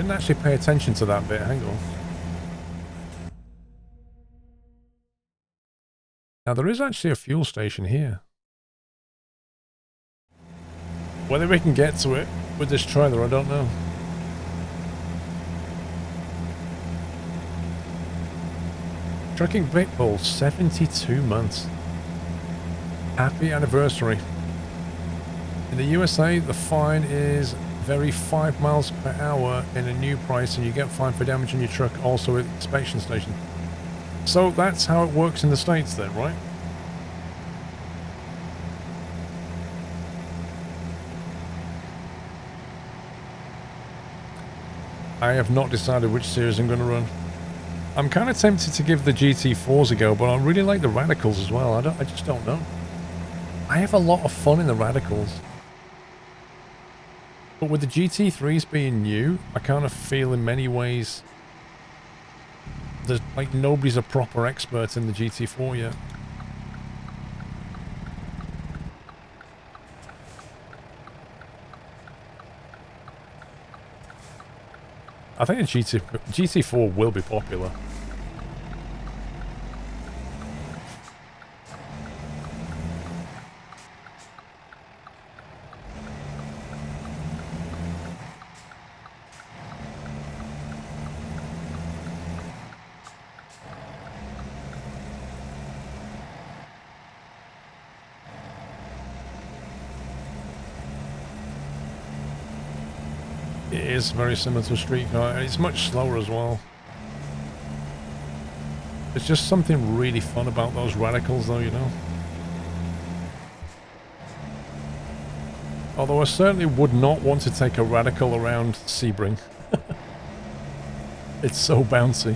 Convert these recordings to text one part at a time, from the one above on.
Didn't actually pay attention to that bit. Hang on. Now, there is actually a fuel station here. Whether we can get to it with this trailer, I don't know. Trucking Pitbull, 72 months. Happy anniversary. In the USA, the fine is vary 5 miles per hour in a new price, and you get fined for damaging your truck also at the inspection station. So that's how it works in the States then, right? I have not decided which series I'm going to run. I'm kind of tempted to give the GT4s a go, but I really like the Radicals as well. I just don't know. I have a lot of fun in the Radicals. But with the GT3s being new, I kind of feel in many ways there's like nobody's a proper expert in the GT4 yet. I think the GT4 will be popular. It is very similar to a street car, and it's much slower as well. There's just something really fun about those Radicals though, you know? Although I certainly would not want to take a Radical around Sebring. It's so bouncy.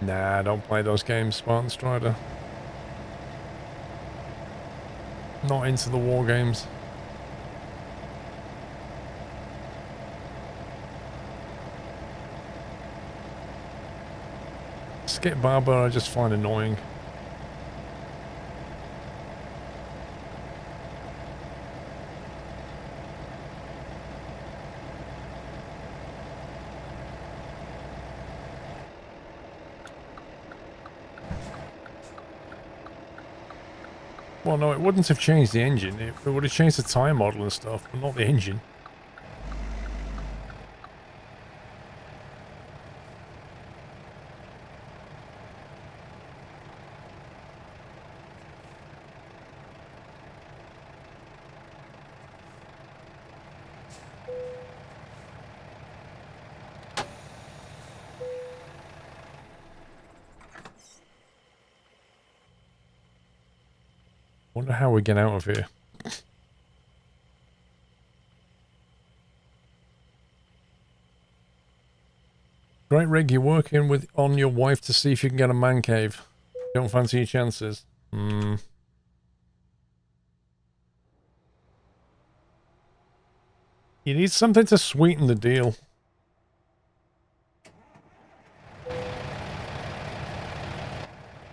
Nah, don't play those games, Spartan Strider. Not into the war games. Skip Barber I just find annoying. Well, no, it wouldn't have changed the engine. It would have changed the tyre model and stuff, but not the engine. Wonder how we get out of here. Great rig, you're working on your wife to see if you can get a man cave. Don't fancy your chances. You need something to sweeten the deal.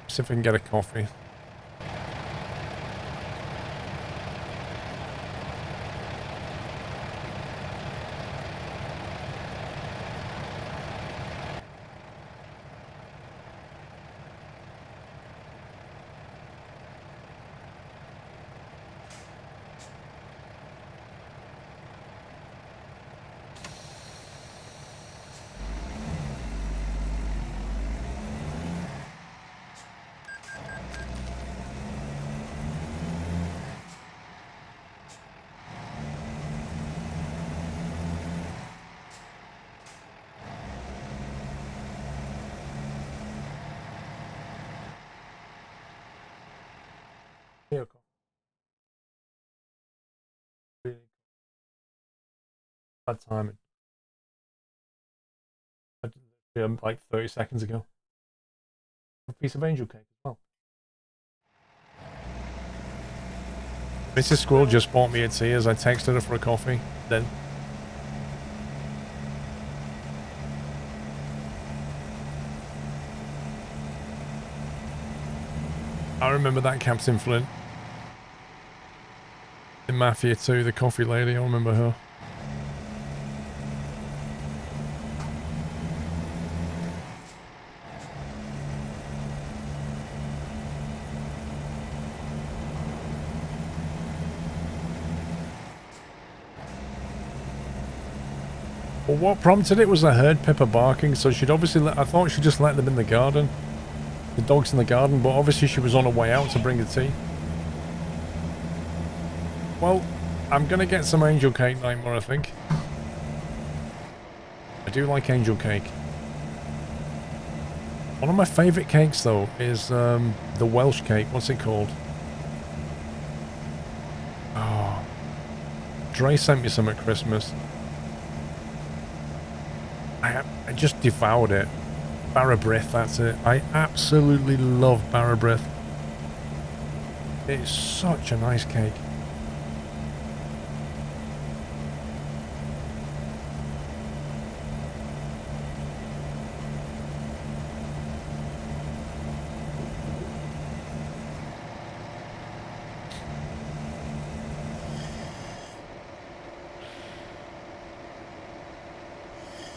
See if we can get a coffee. Bad timing. Like 30 seconds ago. A piece of angel cake as well. Mrs. Squirrel just bought me a tea as I texted her for a coffee. Then I remember that Captain Flint. In Mafia 2, the coffee lady, I remember her. Well, what prompted it was I heard Pippa barking, so she'd obviously I thought she'd just let them in the garden. The dog's in the garden, but obviously she was on her way out to bring the tea. Well, I'm gonna get some angel cake, Nightmare, I think. I do like angel cake. One of my favourite cakes, though, is the Welsh cake. What's it called? Oh. Dre sent me some at Christmas. I just devoured it. Barrabrith, that's it. I absolutely love Barrabrith. It's such a nice cake.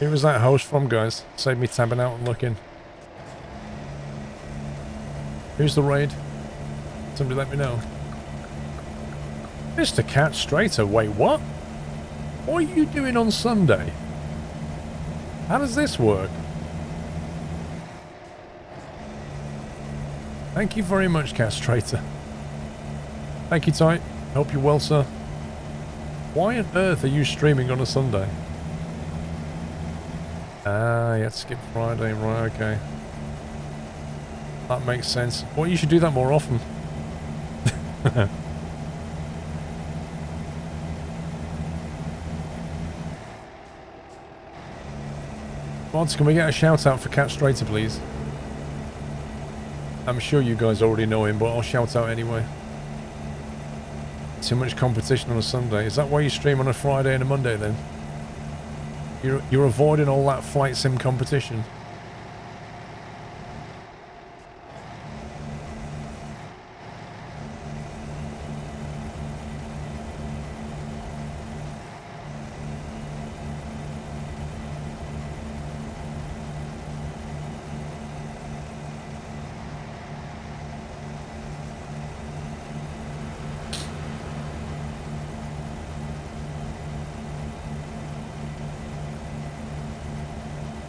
Who was that host from, guys? Save me tabbing out and looking. Who's the raid? Somebody let me know. Mr. Cat Strater, wait, what? What are you doing on Sunday? How does this work? Thank you very much, Cat Strater. Thank you, Tight. Hope you're well, sir. Why on earth are you streaming on a Sunday? Ah, you had to skip Friday, right, okay. That makes sense. Well, you should do that more often. Mods, can we get a shout out for Cat Strater, please? I'm sure you guys already know him, but I'll shout out anyway. Too much competition on a Sunday. Is that why you stream on a Friday and a Monday then? You're avoiding all that flight sim competition.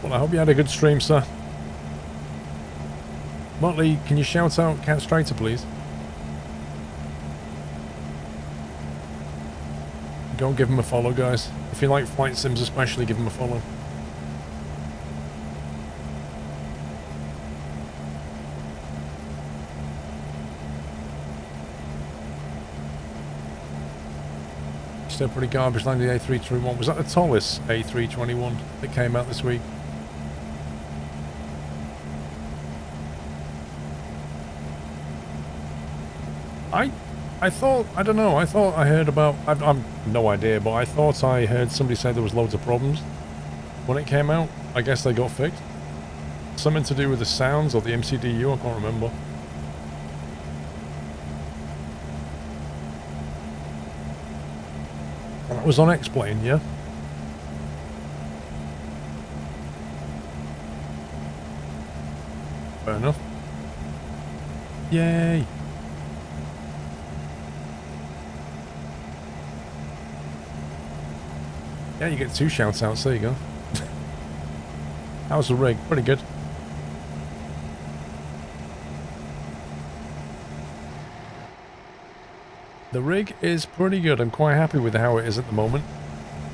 Well, I hope you had a good stream, sir. Motley, can you shout out Cat Strater, please? Go and give him a follow, guys. If you like flight sims especially, give him a follow. Still pretty garbage line, the A321. Was that the tallest A321 that came out this week? I thought, I don't know, I thought I heard about, I've no idea, but I thought I heard somebody say there was loads of problems when it came out. I guess they got fixed. Something to do with the sounds or the MCDU, I can't remember. And that was on X-Plane, yeah? Fair enough. Yay! Yeah, you get 2 shouts outs, there you go. How's the rig? Pretty good. The rig is pretty good. I'm quite happy with how it is at the moment.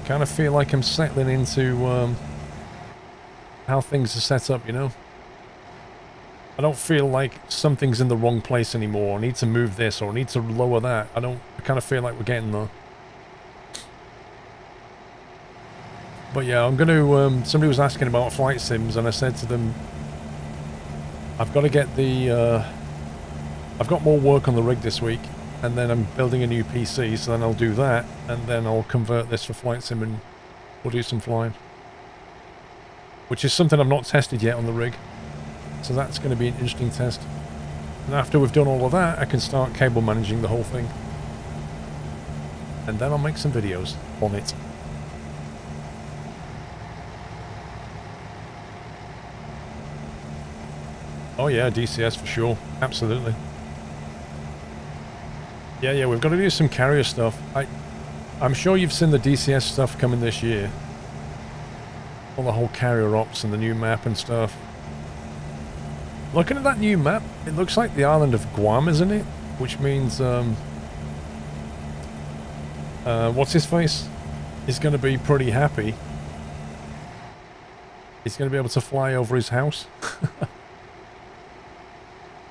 Kind of feel like I'm settling into how things are set up, you know? I don't feel like something's in the wrong place anymore. I need to move this or I need to lower that. I kind of feel like we're getting there. But yeah, I'm going to, somebody was asking about flight sims and I said to them, I've got to get the, I've got more work on the rig this week and then I'm building a new PC, so then I'll do that and then I'll convert this for flight sim and we'll do some flying. Which is something I've not tested yet on the rig. So that's going to be an interesting test. And after we've done all of that, I can start cable managing the whole thing. And then I'll make some videos on it. Oh yeah, DCS for sure. Absolutely. Yeah, we've got to do some carrier stuff. I'm sure you've seen the DCS stuff coming this year. All the whole carrier ops and the new map and stuff. Looking at that new map, it looks like the island of Guam, isn't it? Which means, what's his face? He's going to be pretty happy. He's going to be able to fly over his house.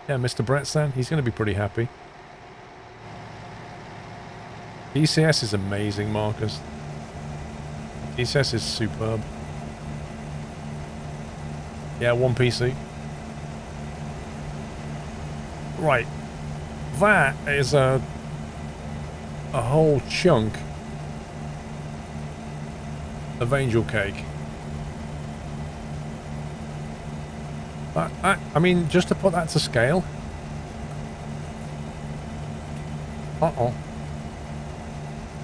Yeah, Mr. Bretsan, he's going to be pretty happy. DCS is amazing, Marcus. DCS is superb. Yeah, one PC. Right. That is a whole chunk of angel cake. I mean, just to put that to scale. Uh-oh.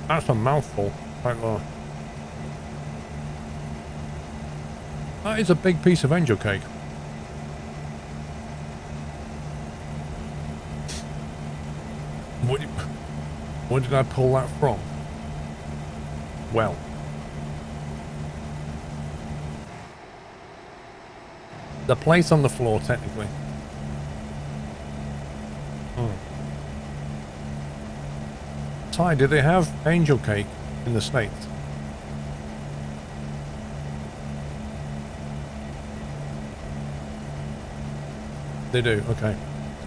That's a mouthful right there. That is a big piece of angel cake. Where did I pull that from? Well. The place on the floor, technically. Ty, do they have angel cake in the States? They do, okay.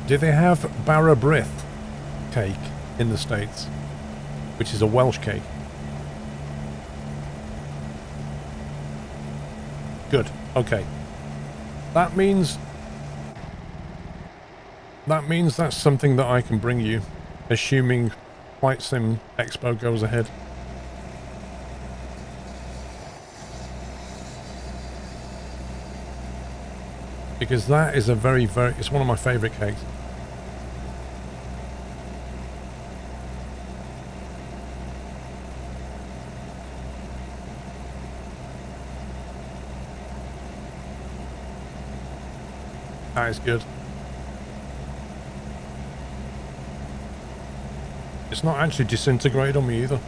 Do they have Barrabrith cake in the States? Which is a Welsh cake. Good, okay. That means that's something that I can bring you, assuming Flight Sim Expo goes ahead. Because that is a very, it's one of my favourite cakes. That is good. It's not actually disintegrated on me either.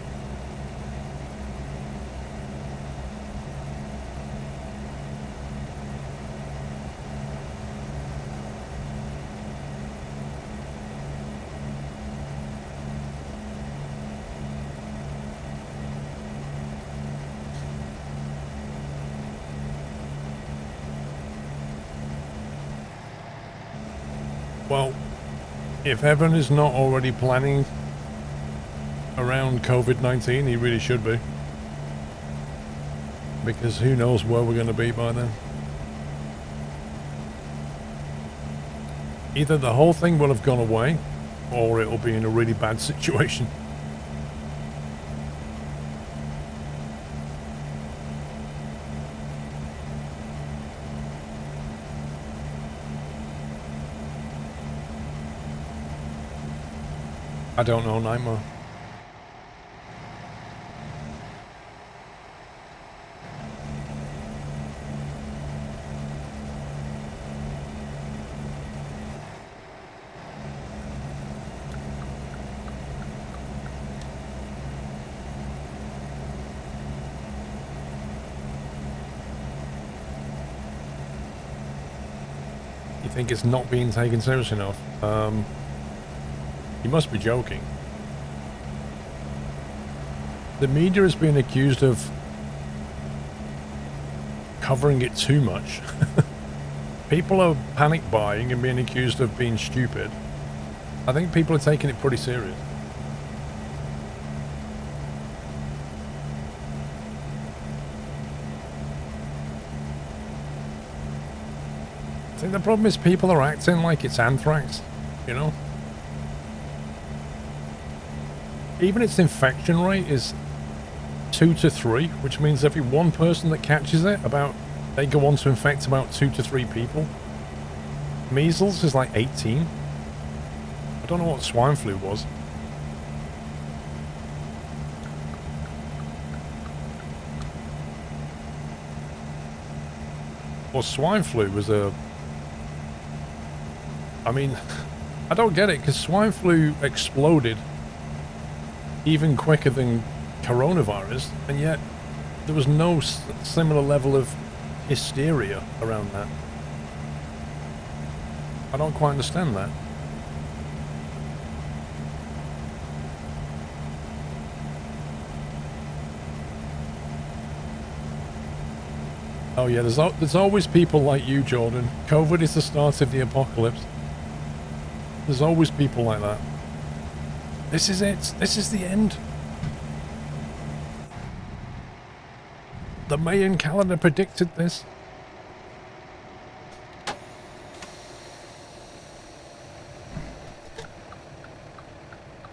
Well, if Evan is not already planning around COVID-19, he really should be. Because who knows where we're going to be by then. Either the whole thing will have gone away, or it'll be in a really bad situation. I don't know, Nightmare. You think it's not being taken seriously enough? You must be joking. The media is being accused of covering it too much. People are panic buying and being accused of being stupid. I think people are taking it pretty serious. I think the problem is people are acting like it's anthrax, you know? Even its infection rate is 2 to 3, which means every one person that catches it, they go on to infect about 2 to 3 people. Measles is like 18. don't know what swine flu was. Well, swine flu was a... I mean, I don't get it, because swine flu exploded even quicker than coronavirus, and yet there was no similar level of hysteria around that. I don't quite understand that. Oh yeah, there's always people like you, Jordan. COVID is the start of the apocalypse. There's always people like that. This is it. This is the end. The Mayan calendar predicted this.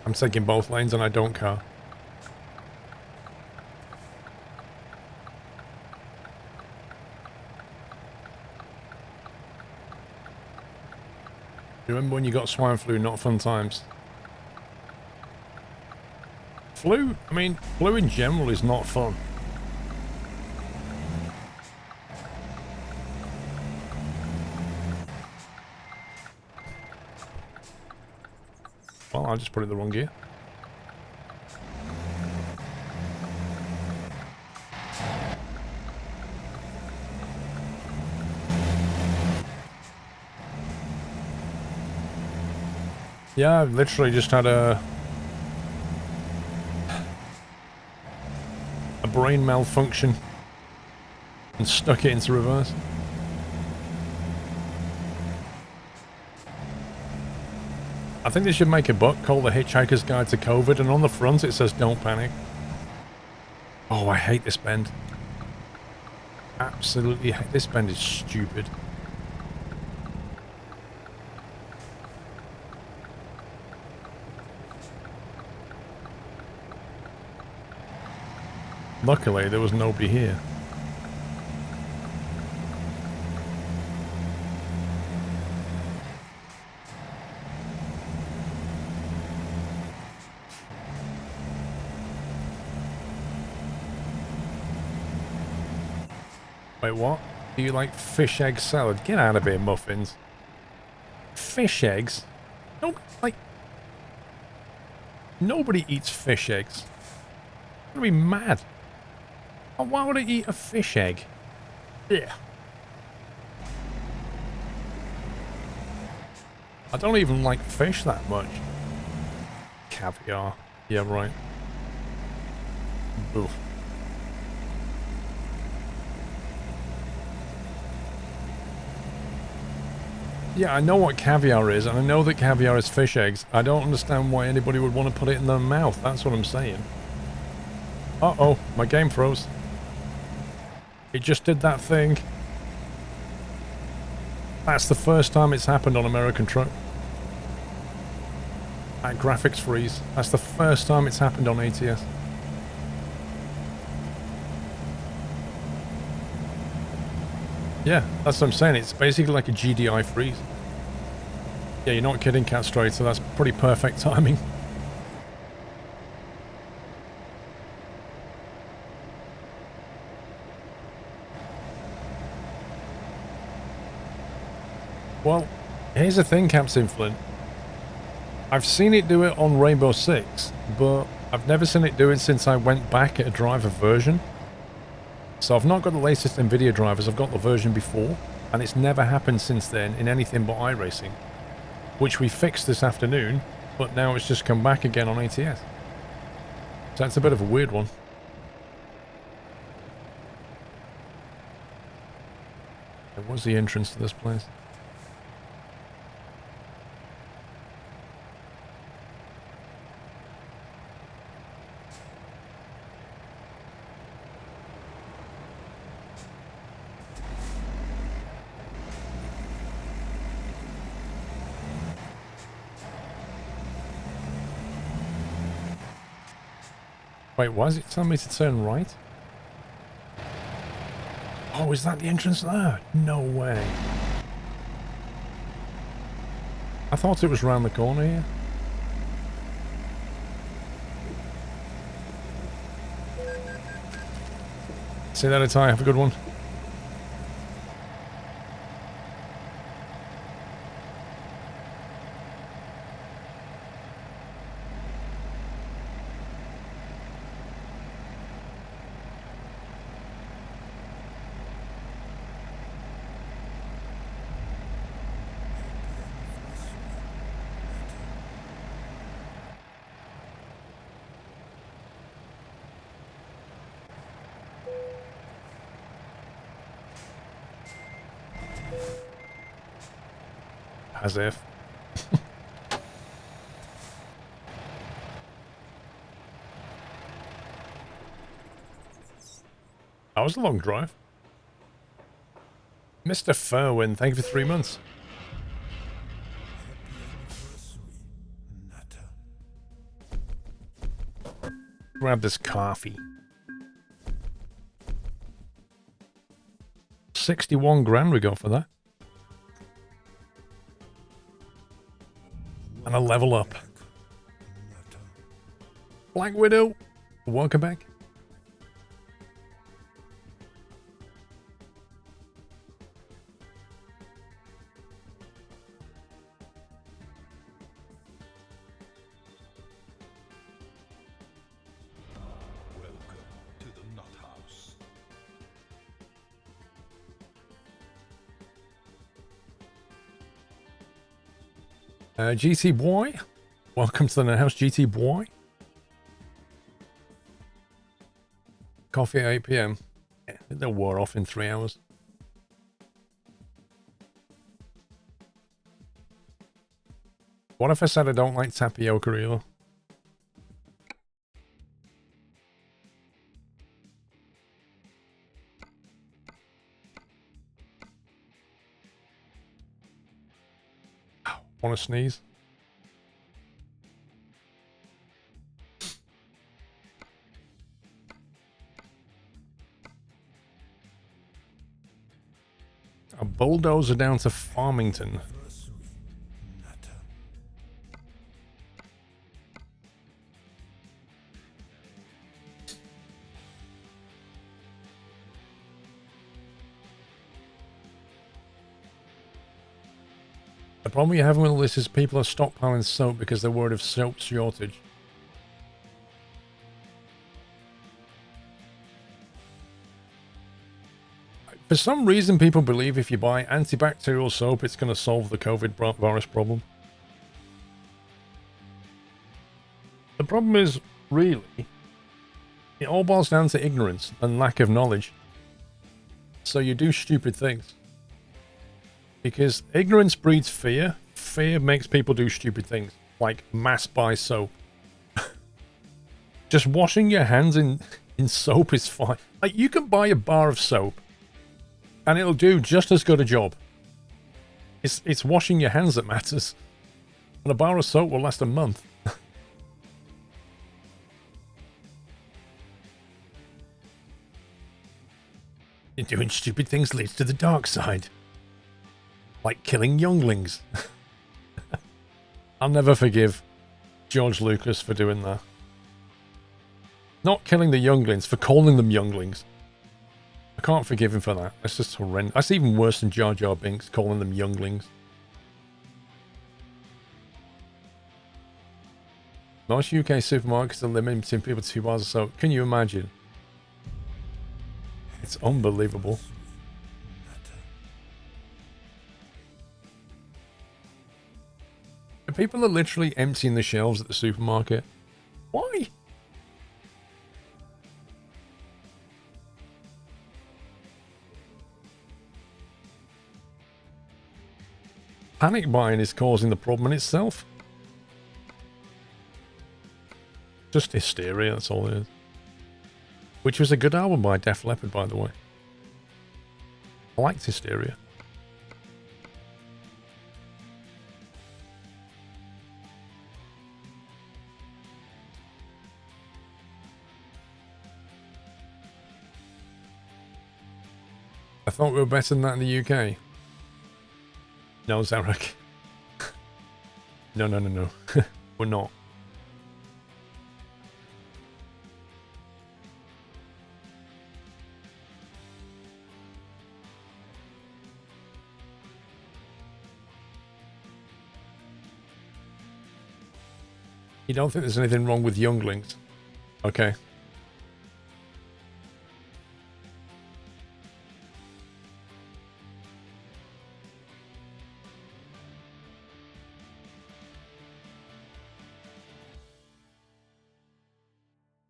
I'm taking both lanes and I don't care. You remember when you got swine flu? Not fun times. Flu? I mean, flu in general is not fun. Well, I just put it in the wrong gear. Yeah, I've literally just had a brain malfunction and stuck it into reverse. I think they should make a book called The Hitchhiker's Guide to COVID, and on the front it says "Don't panic." Oh, I hate this bend. Absolutely hate this bend. Is stupid. Luckily, there was nobody here. Wait, what? Do you like fish egg salad? Get out of here, muffins. Fish eggs? No, like... Nobody eats fish eggs. I'm gonna be mad. Oh, why would I eat a fish egg? Yeah. I don't even like fish that much. Caviar. Yeah, right. Oof. Yeah, I know what caviar is, and I know that caviar is fish eggs. I don't understand why anybody would want to put it in their mouth. That's what I'm saying. Uh-oh, my game froze. It just did that thing. That's the first time it's happened on American Truck. That graphics freeze. That's the first time it's happened on ATS. Yeah, that's what I'm saying. It's basically like a GDI freeze. Yeah, you're not kidding, Catstraight, so that's pretty perfect timing. Well, here's the thing, Captain Flint. I've seen it do it on Rainbow Six, but I've never seen it do it since I went back at a driver version. So I've not got the latest NVIDIA drivers, I've got the version before, and it's never happened since then in anything but iRacing, which we fixed this afternoon, but now it's just come back again on ATS. So that's a bit of a weird one. What's the entrance to this place? Wait, why is it telling me to turn right? Oh, is that the entrance there? No way. I thought it was round the corner here. See you later, Ty. Have a good one. As if. That was a long drive. Mr. Furwin, thank you for 3 months. Grab this coffee. 61 grand we got for that. And a level up. Black Widow, welcome back. GT Boy, welcome to the Nut House, GT Boy. Coffee at 8 PM. Yeah, they'll wear off in 3 hours. What if I said I don't like tapioca either? Want to sneeze? A bulldozer down to Farmington. The problem you're having with all this is people are stockpiling soap because they're worried of soap shortage. For some reason, people believe if you buy antibacterial soap, it's going to solve the COVID virus problem. The problem is, really, it all boils down to ignorance and lack of knowledge. So you do stupid things. Because ignorance breeds fear. Fear makes people do stupid things, like mass buy soap. Just washing your hands in soap is fine. Like, you can buy a bar of soap, and it'll do just as good a job. It's washing your hands that matters. And a bar of soap will last a month. You're doing stupid things leads to the dark side. Like killing younglings. I'll never forgive George Lucas for doing that. Not killing the younglings, for calling them younglings. I can't forgive him for that. That's just horrendous. That's even worse than Jar Jar Binks, calling them younglings. Most UK supermarkets are limiting people to 2 bars of soap. Can you imagine? It's unbelievable. People are literally emptying the shelves at the supermarket. Why? Panic buying is causing the problem in itself. Just hysteria, that's all it is. Which was a good album by Def Leppard, by the way. I liked Hysteria. I thought we were better than that in the UK. No, Zarek. No. We're not. You don't think there's anything wrong with younglings? Okay.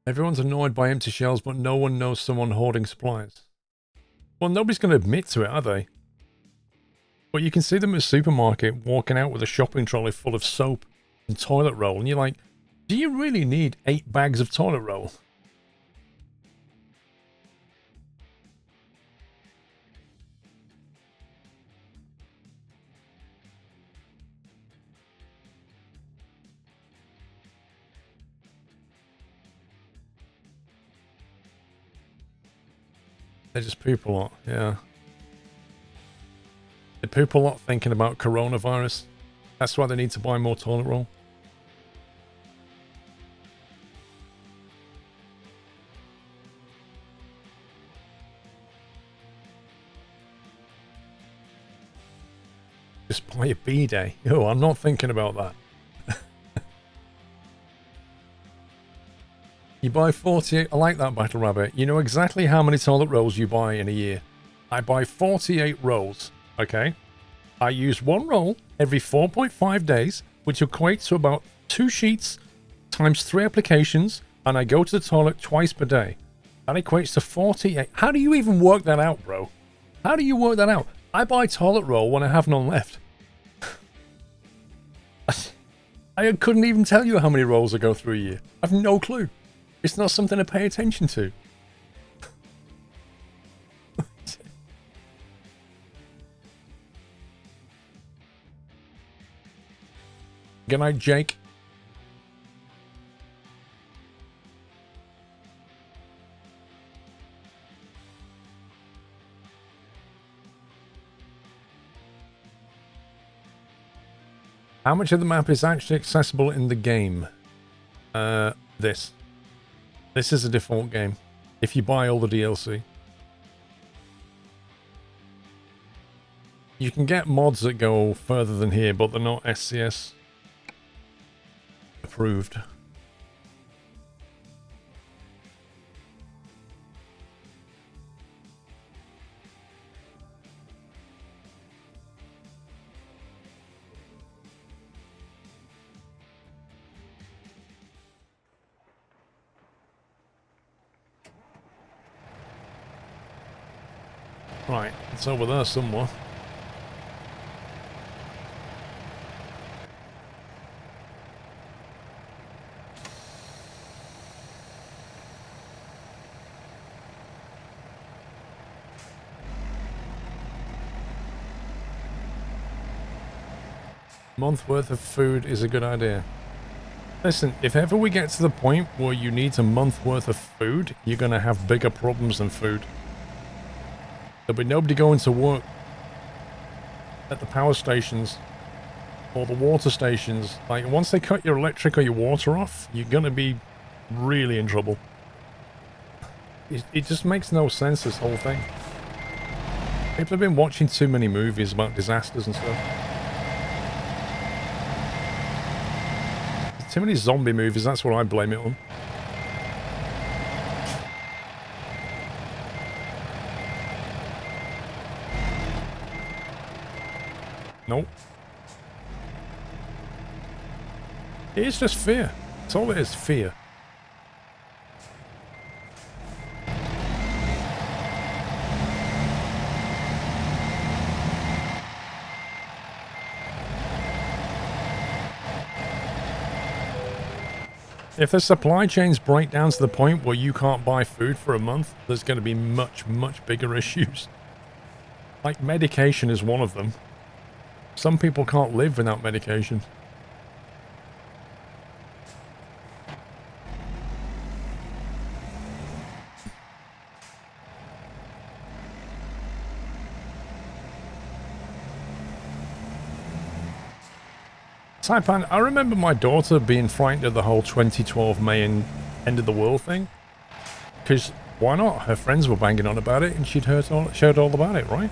Everyone's annoyed by empty shelves, but no one knows someone hoarding supplies. Well, nobody's going to admit to it, are they? But you can see them at a supermarket walking out with a shopping trolley full of soap and toilet roll, and you're like, do you really need 8 bags of toilet roll? They just poop a lot, yeah. They poop a lot thinking about coronavirus. That's why they need to buy more toilet roll. Just buy a B-day. Oh, I'm not thinking about that. You buy 48... I like that, Battle Rabbit. You know exactly how many toilet rolls you buy in a year. I buy 48 rolls, okay? I use 1 roll every 4.5 days, which equates to about 2 sheets times 3 applications, and I go to the toilet twice per day. That equates to 48. How do you even work that out, bro? How do you work that out? I buy toilet roll when I have none left. I couldn't even tell you how many rolls I go through a year. I have no clue. It's not something to pay attention to. Good night, Jake. How much of the map is actually accessible in the game? This. This is a default game. If you buy all the DLC. You can get mods that go further than here, but they're not SCS approved. Right, it's over there somewhere. Month worth of food is a good idea. Listen, if ever we get to the point where you need a month worth of food, you're going to have bigger problems than food. There'll be nobody going to work at the power stations or the water stations. Like, once they cut your electric or your water off, you're going to be really in trouble. It just makes no sense, this whole thing. People have been watching too many movies about disasters and stuff. Too many zombie movies, that's what I blame it on. Nope. It's just fear. That's all it is, fear. If the supply chains break down to the point where you can't buy food for a month, there's going to be much, much bigger issues. Like, medication is one of them. Some people can't live without medication. Saipan, I remember my daughter being frightened of the whole 2012 May and end of the world thing. Because, why not? Her friends were banging on about it and she'd heard all about it, right?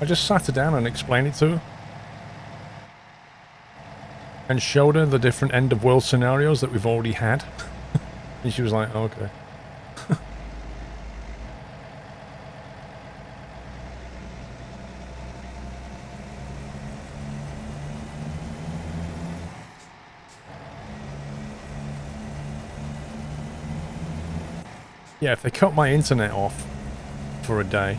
I just sat her down and explained it to her. and showed her the different end of world scenarios that we've already had. And she was like, oh, okay. Yeah, if they cut my internet off for a day.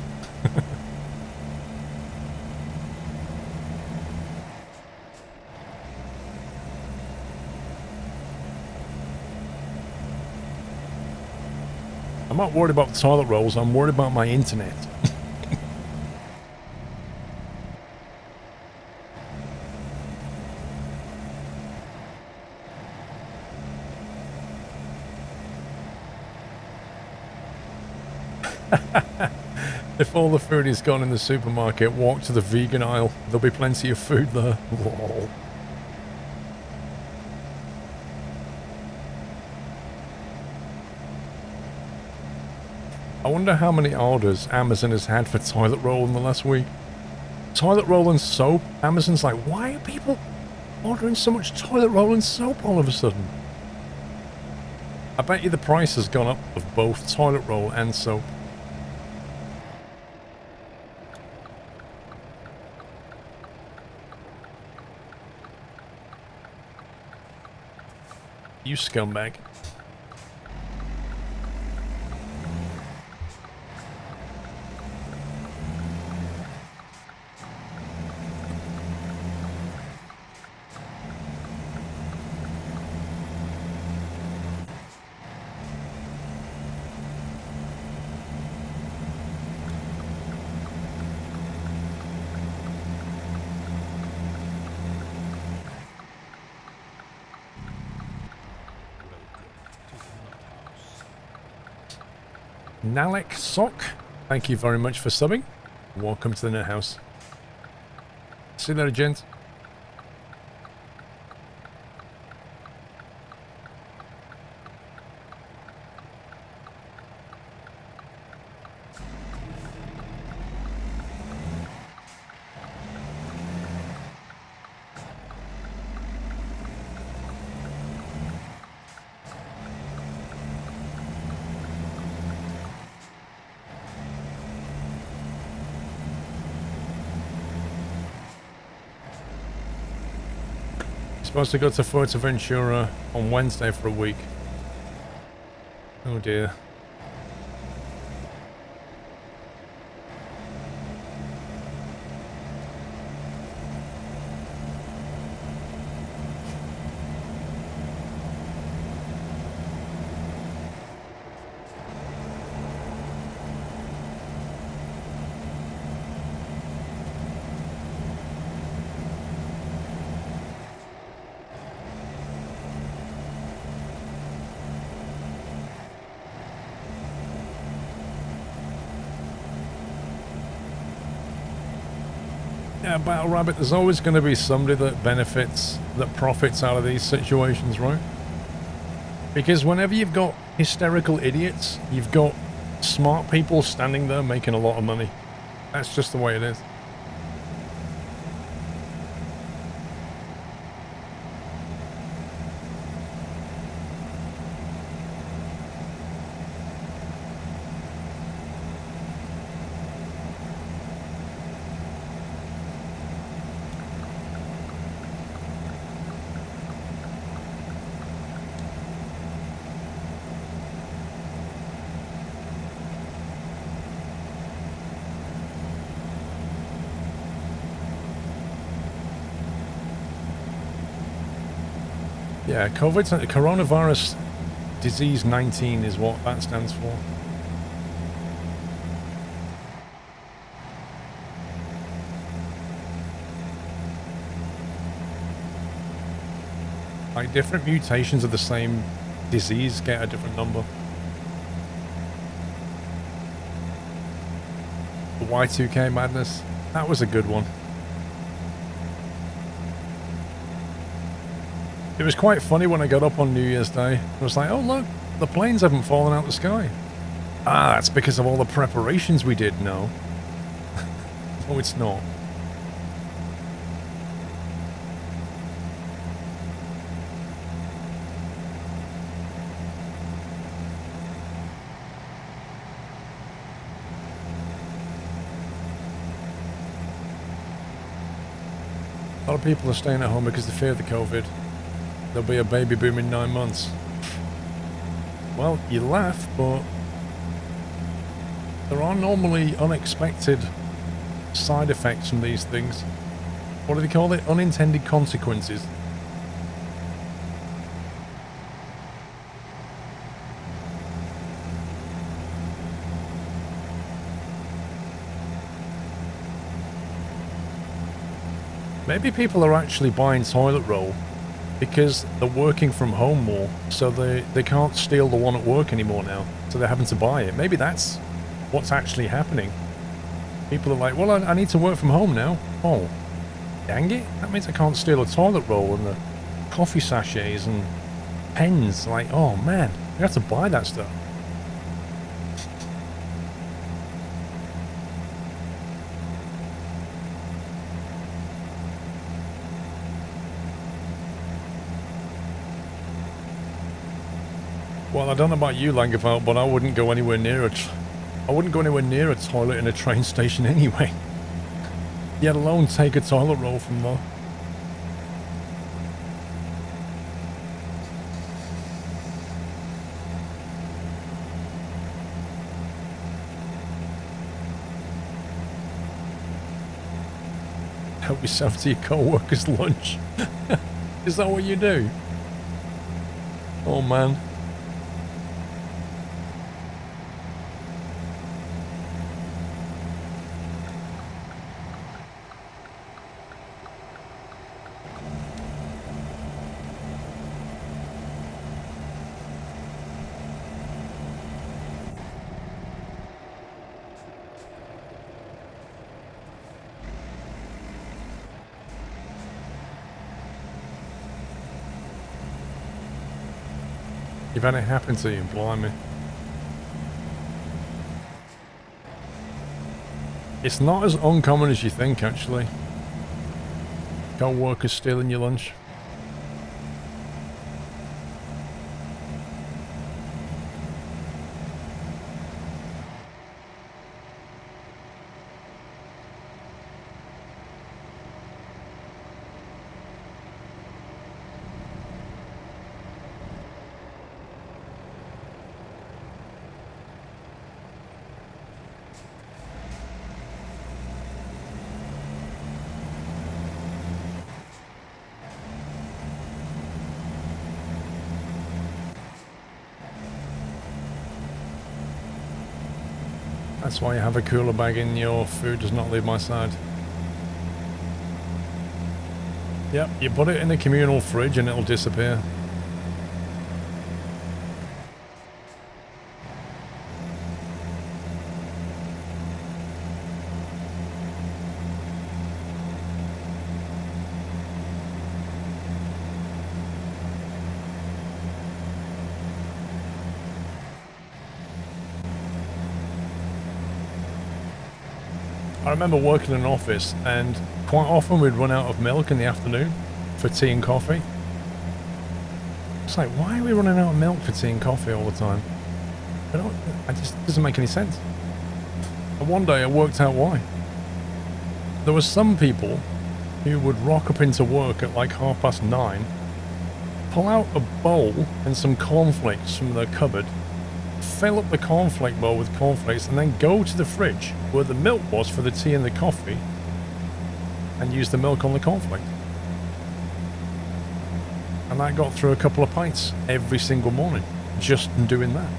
I'm not worried about the toilet rolls, I'm worried about my internet. If all the food is gone in the supermarket, walk to the vegan aisle. There'll be plenty of food there. Lol. I wonder how many orders Amazon has had for toilet roll in the last week. Toilet roll and soap. Amazon's like, why are people ordering so much toilet roll and soap all of a sudden? I bet you the price has gone up of both toilet roll and soap. You scumbag. Nalek Sock, thank you very much for subbing. Welcome to the Net House. See you later, gents. Supposed to go to Fuerteventura on Wednesday for a week. Oh dear. Yeah, Battle Rabbit, there's always going to be somebody that benefits, that profits out of these situations, right? Because whenever you've got hysterical idiots, you've got smart people standing there making a lot of money. That's just the way it is. Yeah, coronavirus disease 19 is what that stands for. Like, different mutations of the same disease get a different number. The Y2K madness, that was a good one. It was quite funny when I got up on New Year's Day. I was like, oh look, the planes haven't fallen out of the sky. Ah, that's because of all the preparations we did. No. No, it's not. A lot of people are staying at home because they fear the COVID. There'll be a baby boom in 9 months. Well, you laugh, but there are normally unexpected side effects from these things. What do they call it? Unintended consequences. Maybe people are actually buying toilet roll because they're working from home more, so they can't steal the one at work anymore now, so they're having to buy it. Maybe that's what's actually happening. People are like, well, I need to work from home now. Oh, dang it. That means I can't steal a toilet roll and the coffee sachets and pens. Like, oh man, you have to buy that stuff. Well, I don't know about you, Langerfeld, but I wouldn't go anywhere near a toilet in a train station anyway. Yet alone take a toilet roll from there. Help yourself to your co-worker's lunch. Is that what you do? Oh man. You've had it happen to you, blimey. It's not as uncommon as you think, actually. Co-workers stealing your lunch. That's why you have a cooler bag in your food does not leave my side. Yep, you put it in the communal fridge and it'll disappear. I remember working in an office and quite often we'd run out of milk in the afternoon for tea and coffee. It's like, why are we running out of milk for tea and coffee all the time? It just doesn't make any sense. And one day I worked out why. There were some people who would rock up into work at like 9:30, pull out a bowl and some cornflakes from their cupboard, fill up the cornflake bowl with cornflakes, and then go to the fridge where the milk was for the tea and the coffee and use the milk on the cornflake. And that got through a couple of pints every single morning, just from doing that.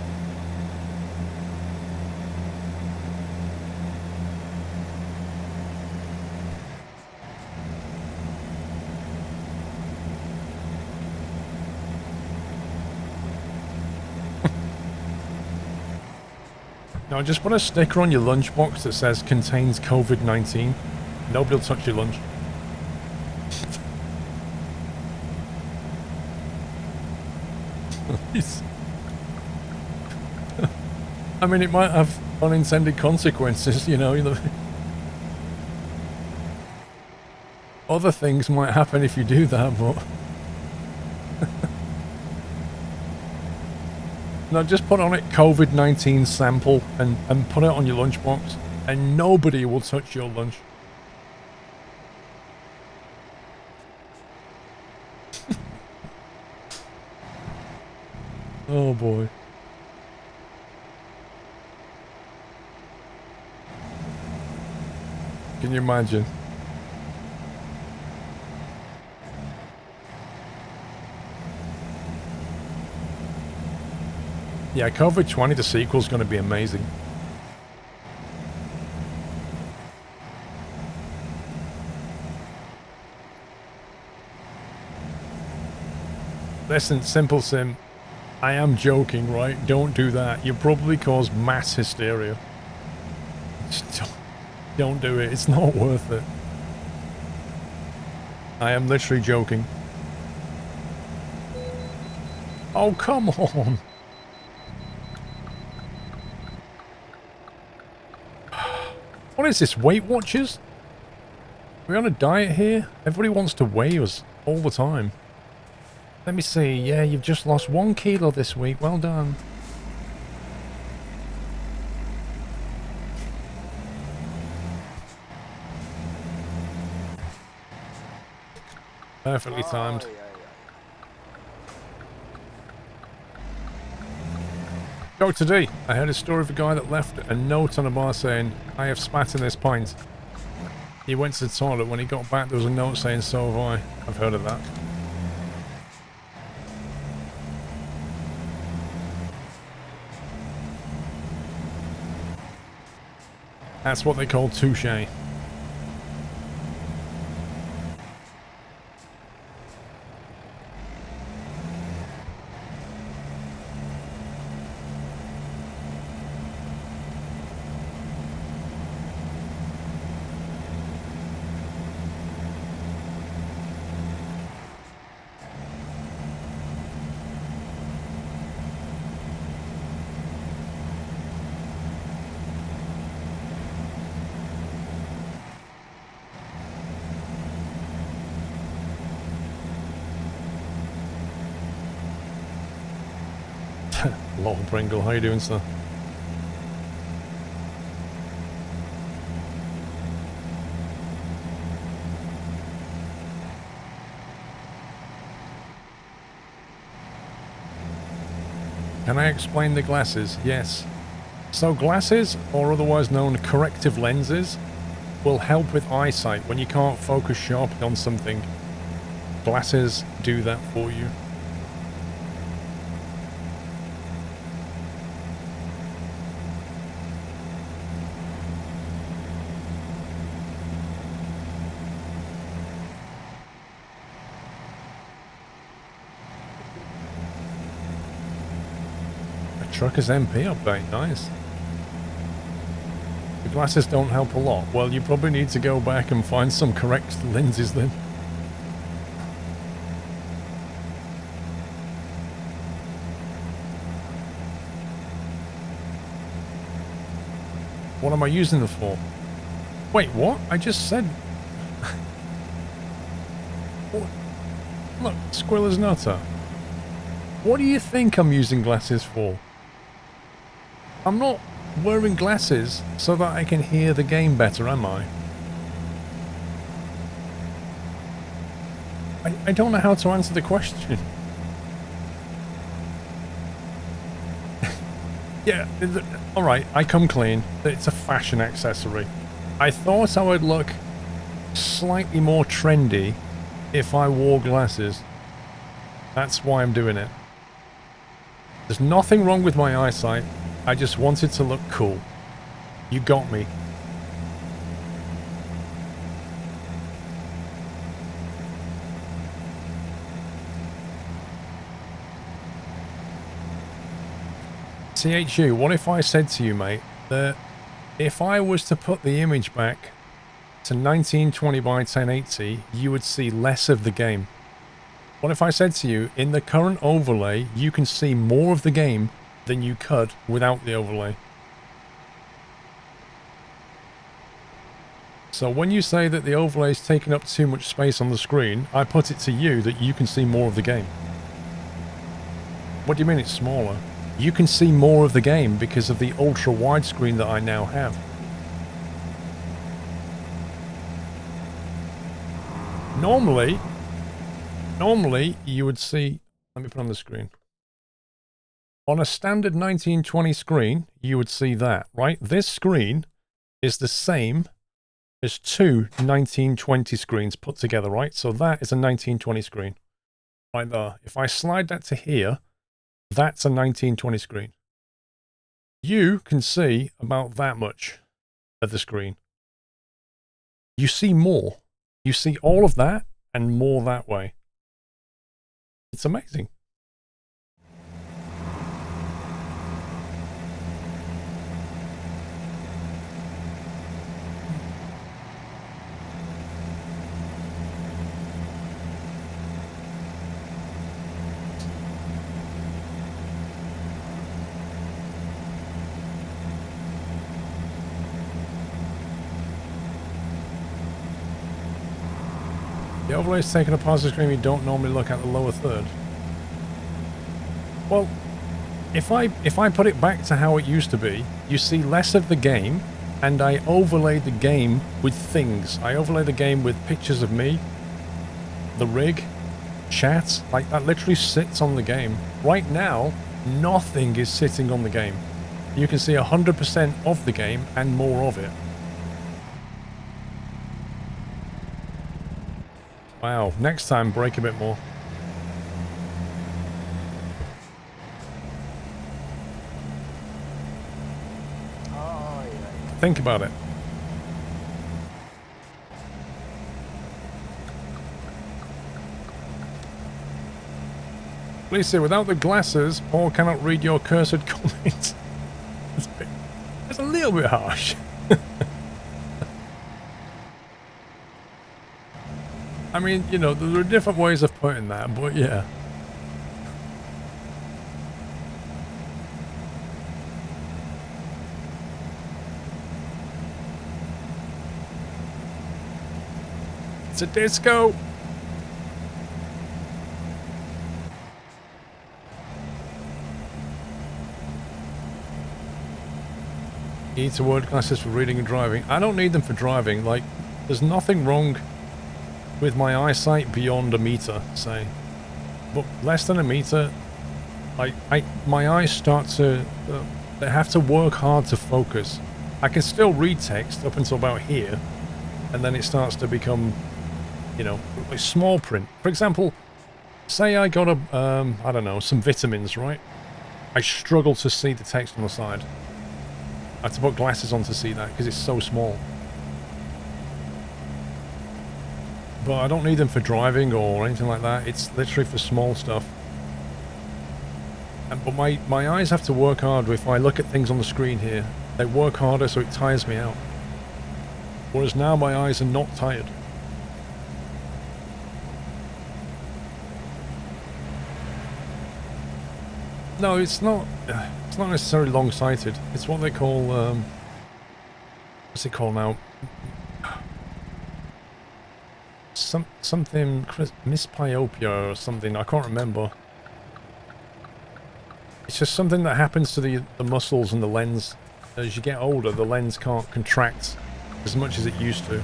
Now just put a sticker on your lunchbox that says contains COVID-19. Nobody will touch your lunch. I mean, it might have unintended consequences, you know. Other things might happen if you do that, but... No, just put on it COVID-19 sample and put it on your lunchbox, and nobody will touch your lunch. Oh boy. Can you imagine? Yeah, COVID-20, the sequel's going to be amazing. Listen, Simple Sim, I am joking, right? Don't do that. You probably cause mass hysteria. Just don't do it. It's not worth it. I am literally joking. Oh, come on. What is this, Weight Watchers? Are we on a diet here? Everybody wants to weigh us all the time. Let me see. Yeah, you've just lost 1 kilo this week. Well done. Perfectly timed. Dr. D, I heard a story of a guy that left a note on a bar saying, I have spat in this pint. He went to the toilet. When he got back, there was a note saying, so have I. I've heard of that. That's what they call touche. Lol, Pringle, how you doing, sir? Can I explain the glasses? Yes. So glasses, or otherwise known corrective lenses, will help with eyesight when you can't focus sharply on something. Glasses do that for you. Truckers MP update, nice. The glasses don't help a lot. Well, you probably need to go back and find some correct lenses then. What am I using them for? Wait, what? I just said... Look, Squirrel is nutter. What do you think I'm using glasses for? I'm not wearing glasses so that I can hear the game better, am I? I don't know how to answer the question. Yeah, alright, I come clean. It's a fashion accessory. I thought I would look slightly more trendy if I wore glasses. That's why I'm doing it. There's nothing wrong with my eyesight. I just wanted to look cool. You got me. CHU, what if I said to you, mate, that if I was to put the image back to 1920 by 1080, you would see less of the game? What if I said to you, in the current overlay, you can see more of the game than you could without the overlay? So when you say that the overlay is taking up too much space on the screen, I put it to you that you can see more of the game. What do you mean it's smaller? You can see more of the game because of the ultra widescreen that I now have. Normally you would see... Let me put on the screen. On a standard 1920 screen, you would see that, right? This screen is the same as two 1920 screens put together, right? So that is a 1920 screen right there. If I slide that to here, that's a 1920 screen. You can see about that much of the screen. You see more. You see all of that and more that way. It's amazing. The overlay is taking a positive screen. You don't normally look at the lower third. Well, if I put it back to how it used to be, you see less of the game, and I overlay the game with things. I overlay the game with pictures of me, the rig, chat, like that literally sits on the game. Right now, nothing is sitting on the game. You can see 100% of the game and more of it. Wow, next time brake a bit more. Oh, yeah. Think about it. Lisa, without the glasses, Paul cannot read your cursed comments. It's a little bit harsh. I mean, you know, there are different ways of putting that, but yeah. It's a disco. You need to word glasses for reading and driving. I don't need them for driving. Like, there's nothing wrong with my eyesight beyond a meter, say. But less than a meter, like, my eyes start to... they have to work hard to focus. I can still read text up until about here, and then it starts to become, you know, like small print. For example, say I got a, I don't know, some vitamins, right? I struggle to see the text on the side. I have to put glasses on to see that because it's so small. But I don't need them for driving or anything like that. It's literally for small stuff. But my eyes have to work hard. If I look at things on the screen here, they work harder, so it tires me out. Whereas now my eyes are not tired. No, it's not necessarily long-sighted. It's what they call, what's it called now? Something myopia or something. I can't remember. It's just something that happens to the muscles and the lens. As you get older, the lens can't contract as much as it used to.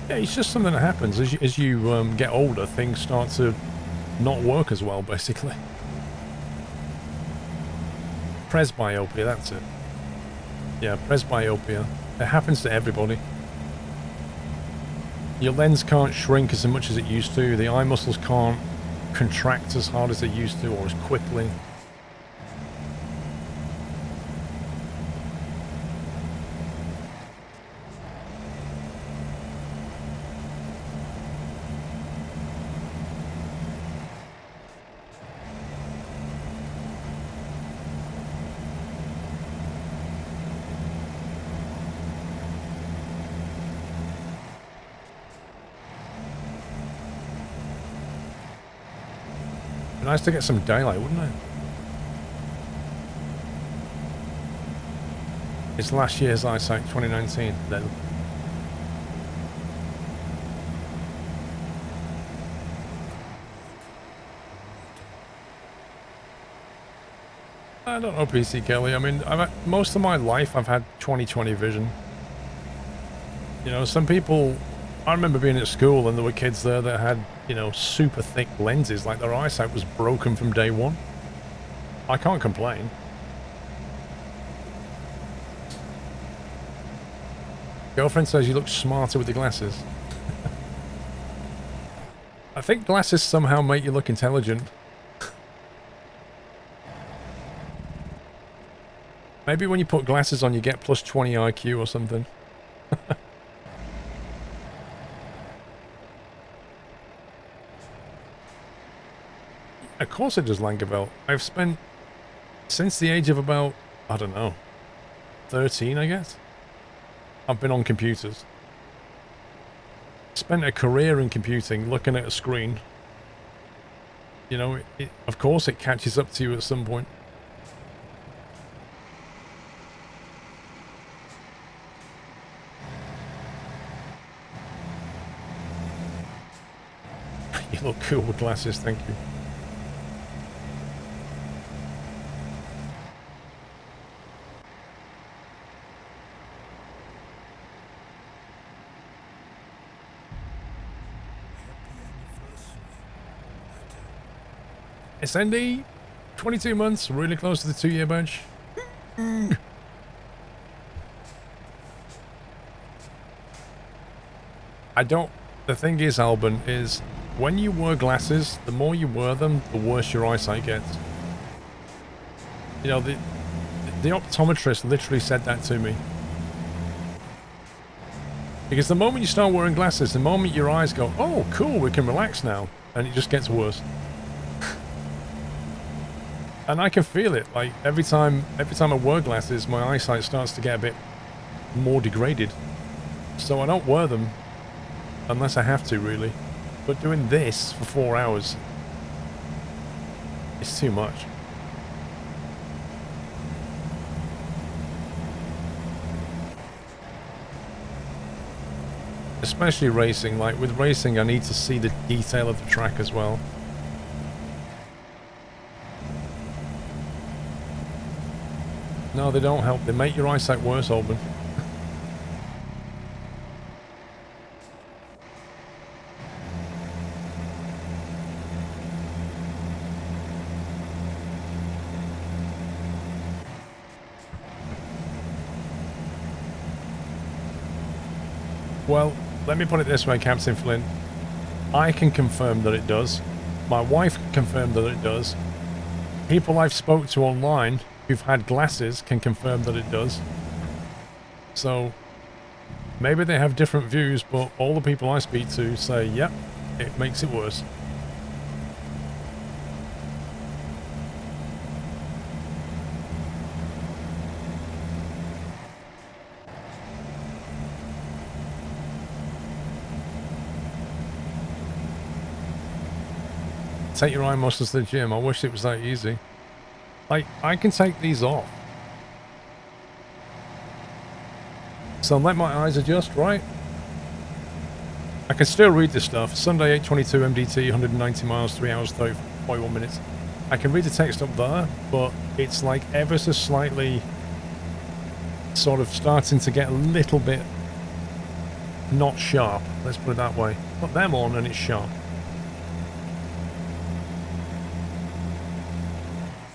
Yeah, it's just something that happens as you get older. Things start to not work as well, basically. Presbyopia, that's it. Yeah, presbyopia. It happens to everybody. Your lens can't shrink as much as it used to. The eye muscles can't contract as hard as they used to or as quickly. Nice to get some daylight, wouldn't it? It's last year's eyesight, 2019, then. I don't know, PC Kelly. I mean, most of my life I've had 20/20 vision. You know, some people... I remember being at school and there were kids there that had you know, super thick lenses, like their eyesight was broken from day one. I can't complain. Girlfriend says you look smarter with the glasses. I think glasses somehow make you look intelligent. Maybe when you put glasses on, you get plus 20 IQ or something. Of course it does, Langerville. I've spent, since the age of about, I don't know, 13, I guess. I've been on computers. Spent a career in computing, looking at a screen. You know, of course it catches up to you at some point. You look cool with glasses, thank you. SND, 22 months, really close to the 2-year badge. The thing is, Alban, is when you wear glasses, the more you wear them, the worse your eyesight gets. You know, the optometrist literally said that to me. Because the moment you start wearing glasses, the moment your eyes go, oh, cool, we can relax now, and it just gets worse. And I can feel it, like, every time I wear glasses, my eyesight starts to get a bit more degraded. So I don't wear them, unless I have to, really. But doing this for 4 hours is too much. Especially racing, like, with racing I need to see the detail of the track as well. No, they don't help. They make your eyesight worse, Alban. Well, let me put it this way, Captain Flint. I can confirm that it does. My wife can confirm that it does. People I've spoke to online who've had glasses can confirm that it does. So, maybe they have different views, but all the people I speak to say, yep, it makes it worse. Take your eye muscles to the gym. I wish it was that easy. Like, I can take these off. So let my eyes adjust, right? I can still read this stuff. Sunday 822 MDT, 190 miles, 3 hours, 41 minutes. I can read the text up there, but it's like ever so slightly sort of starting to get a little bit not sharp. Let's put it that way. Put them on and it's sharp.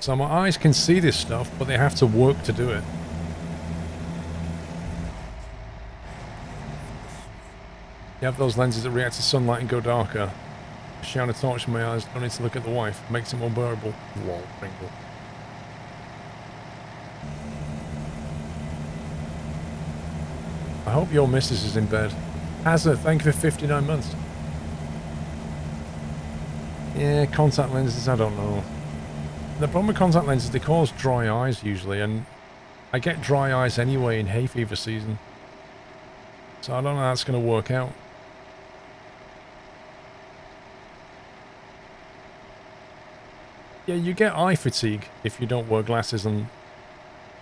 So my eyes can see this stuff, but they have to work to do it. You have those lenses that react to sunlight and go darker. Shine a torch in my eyes, don't need to look at the wife. Makes it more bearable. Lol, Pringle. I hope your missus is in bed. Hazza, thank you for 59 months. Yeah, contact lenses, I don't know. The problem with contact lenses, they cause dry eyes usually, and I get dry eyes anyway in hay fever season. So I don't know how that's going to work out. Yeah, you get eye fatigue if you don't wear glasses, and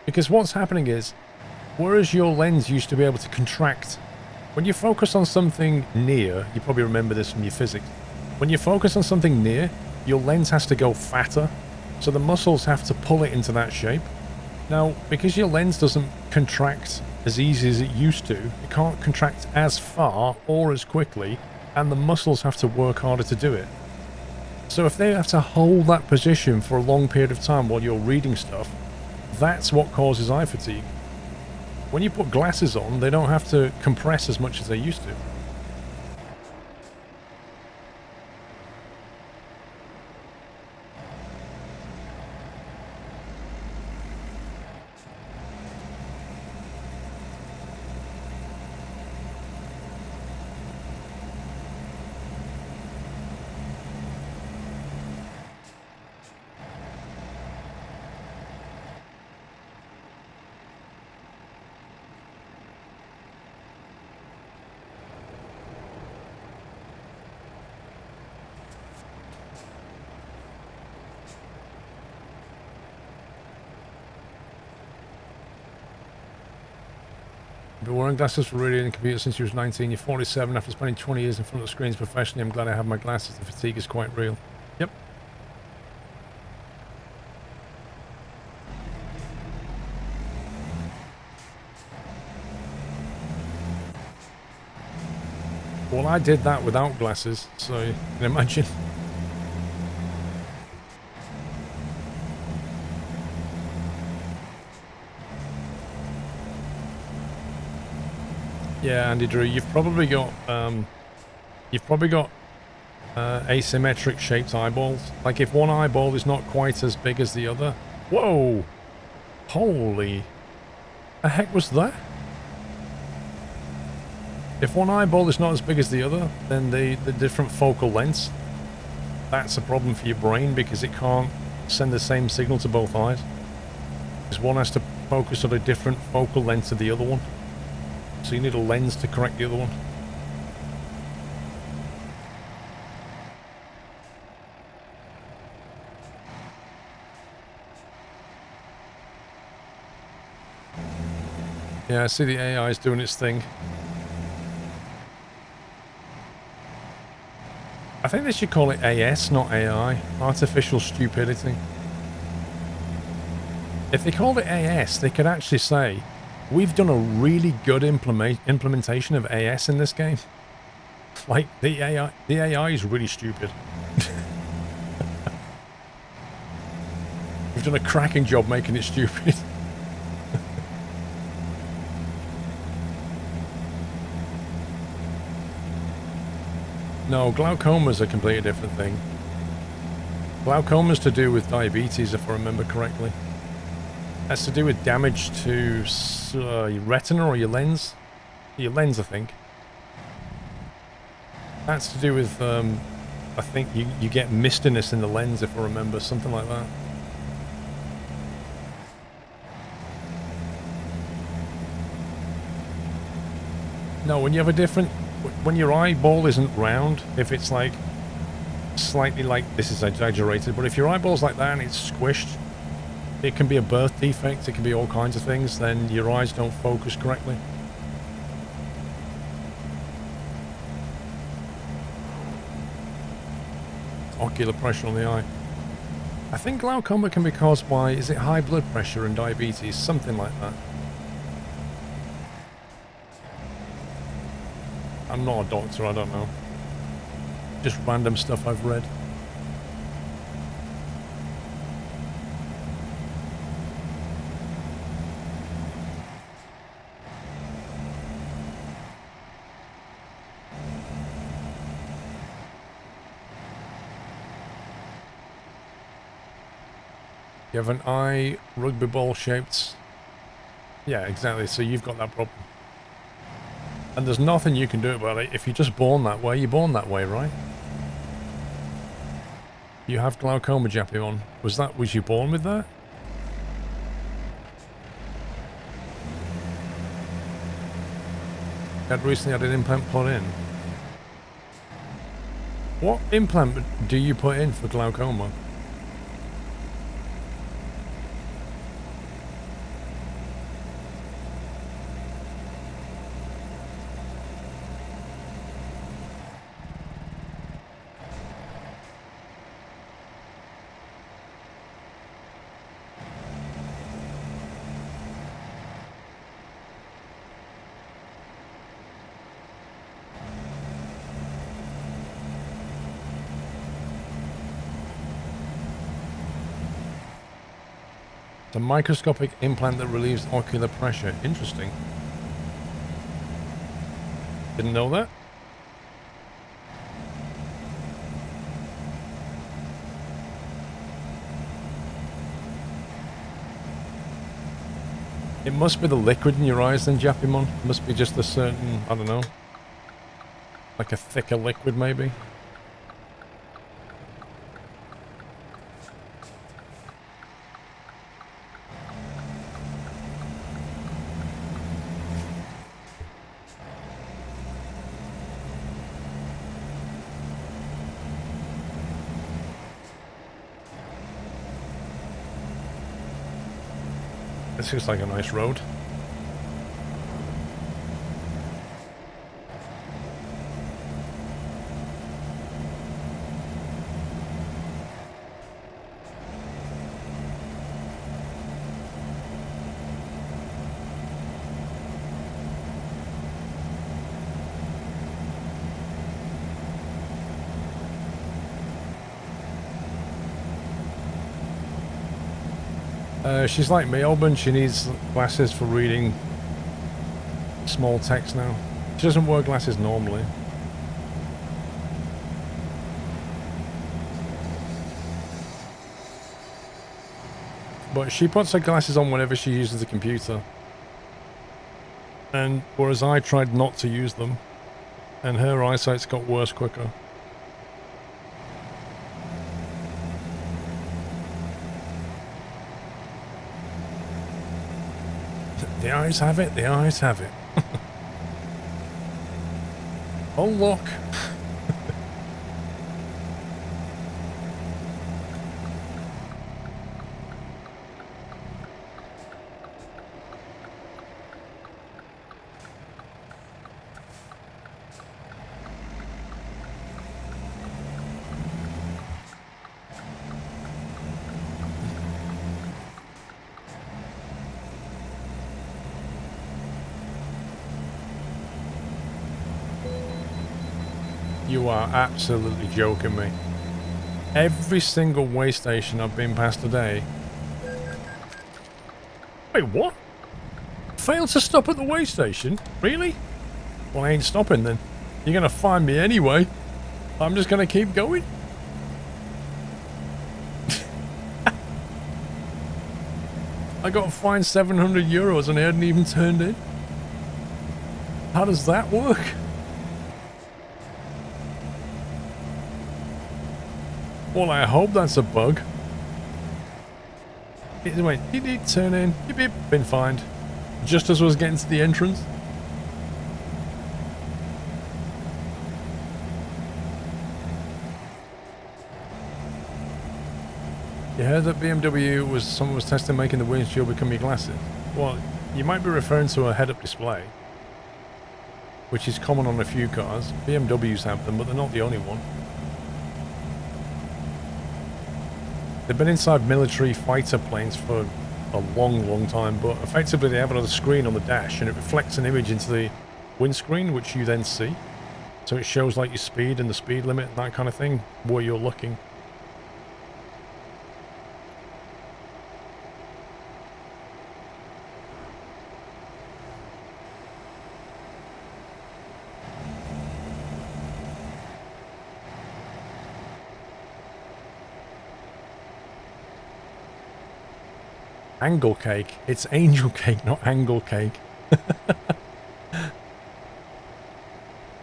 because what's happening is, whereas your lens used to be able to contract, when you focus on something near, you probably remember this from your physics, when you focus on something near, your lens has to go fatter. So the muscles have to pull it into that shape. Now, because your lens doesn't contract as easy as it used to, it can't contract as far or as quickly, and the muscles have to work harder to do it. So if they have to hold that position for a long period of time while you're reading stuff, that's what causes eye fatigue. When you put glasses on, they don't have to compress as much as they used to. Been wearing glasses for reading and computer since you was 19. You're 47 after spending 20 years in front of screens professionally. I'm glad I have my glasses. The fatigue is quite real. Yep. Well, I did that without glasses, so you can imagine. Yeah, Andy Drew, you've probably got asymmetric shaped eyeballs. Like if one eyeball is not quite as big as the other. Whoa! Holy! The heck was that? If one eyeball is not as big as the other, then the different focal lengths, that's a problem for your brain because it can't send the same signal to both eyes. Because one has to focus on a different focal length to the other one. So you need a lens to correct the other one. Yeah, I see the AI is doing its thing. I think they should call it AS, not AI. Artificial stupidity. If they called it AS, they could actually say, we've done a really good implementation of AS in this game. Like, the AI is really stupid. We've done a cracking job making it stupid. No, glaucoma's a completely different thing. Glaucoma's to do with diabetes, if I remember correctly. That's to do with damage to your retina or your lens. Your lens, I think. That's to do with, I think you get mistiness in the lens, if I remember, something like that. No, when you have a different... When your eyeball isn't round, if it's like slightly like... This is exaggerated, but if your eyeball's like that and it's squished, it can be a birth defect, it can be all kinds of things, then your eyes don't focus correctly. Ocular pressure on the eye. I think glaucoma can be caused by, is it high blood pressure and diabetes? Something like that. I'm not a doctor, I don't know. Just random stuff I've read. You have an eye rugby ball shaped. Yeah, exactly. So you've got that problem. And there's nothing you can do about it. If you're just born that way, you're born that way, right? You have glaucoma, Jappy, on. Was you born with that? Had recently had an implant put in. What implant do you put in for glaucoma? It's a microscopic implant that relieves ocular pressure. Interesting. Didn't know that. It must be the liquid in your eyes then, Jappimon. It must be just a certain, I don't know, like a thicker liquid maybe. This looks like a nice road. She's like me, Auburn. She needs glasses for reading small text now. She doesn't wear glasses normally. But she puts her glasses on whenever she uses the computer. And whereas I tried not to use them, and her eyesight's got worse quicker. The eyes have it, the eyes have it. Oh look. You are absolutely joking me. Every single way station I've been past today. Wait, what? Failed to stop at the way station? Really? Well, I ain't stopping then. You're gonna find me anyway. I'm just gonna keep going. I got fined €700 and I hadn't even turned in. How does that work? Well, I hope that's a bug. It went, beep, turn in, beep, beep, been fined. Just as I was getting to the entrance. You heard that BMW someone was testing making the windshield become your glasses? Well, you might be referring to a head-up display, which is common on a few cars. BMWs have them, but they're not the only one. They've been inside military fighter planes for a long, long time, but effectively they have another screen on the dash and it reflects an image into the windscreen, which you then see. So it shows like your speed and the speed limit and that kind of thing, where you're looking. Angle cake. It's angel cake, not angle cake.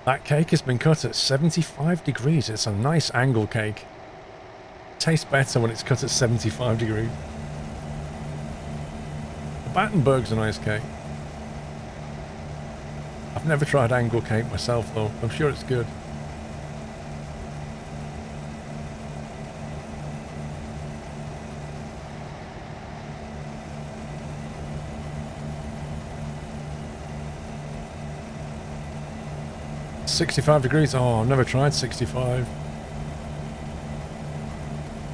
That cake has been cut at 75 degrees. It's a nice angle cake. Tastes better when it's cut at 75 degrees. The Battenberg's a nice cake. I've never tried angle cake myself though. I'm sure it's good. $65 degrees. Oh, I've never tried 65.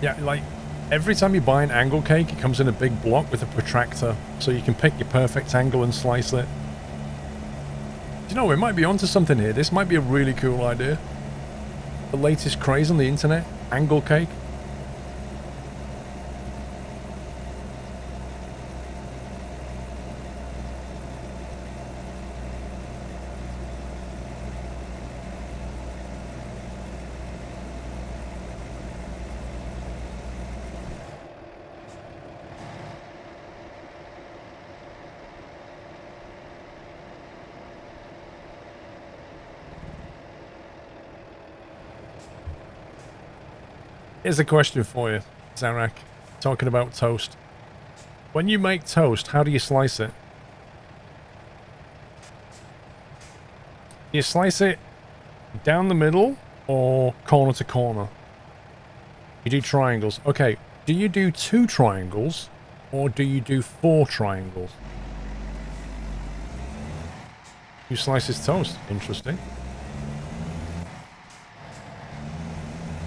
Yeah, like every time you buy an angle cake, it comes in a big block with a protractor, so you can pick your perfect angle and slice it. Do you know, we might be onto something here. This might be a really cool idea. The latest craze on the internet, angle cake. Here's a question for you, Zarak. Talking about toast. When you make toast, how do you slice it? Do you slice it down the middle or corner to corner? You do triangles. Okay, do you do 2 triangles or do you do 4 triangles? You slice his toast. Interesting.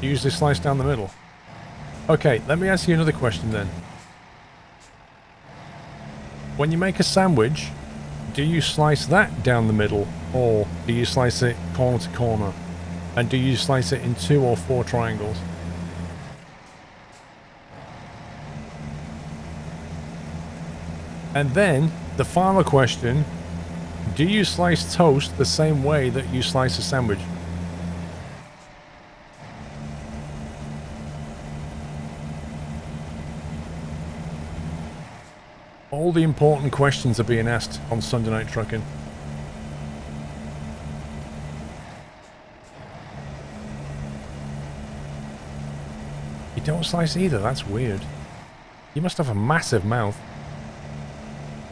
You usually slice down the middle. Okay, let me ask you another question then. When you make a sandwich, do you slice that down the middle or do you slice it corner to corner? And do you slice it in 2 or 4 triangles? And then, the final question, do you slice toast the same way that you slice a sandwich? All the important questions are being asked on Sunday Night Trucking. You don't slice either, that's weird. You must have a massive mouth.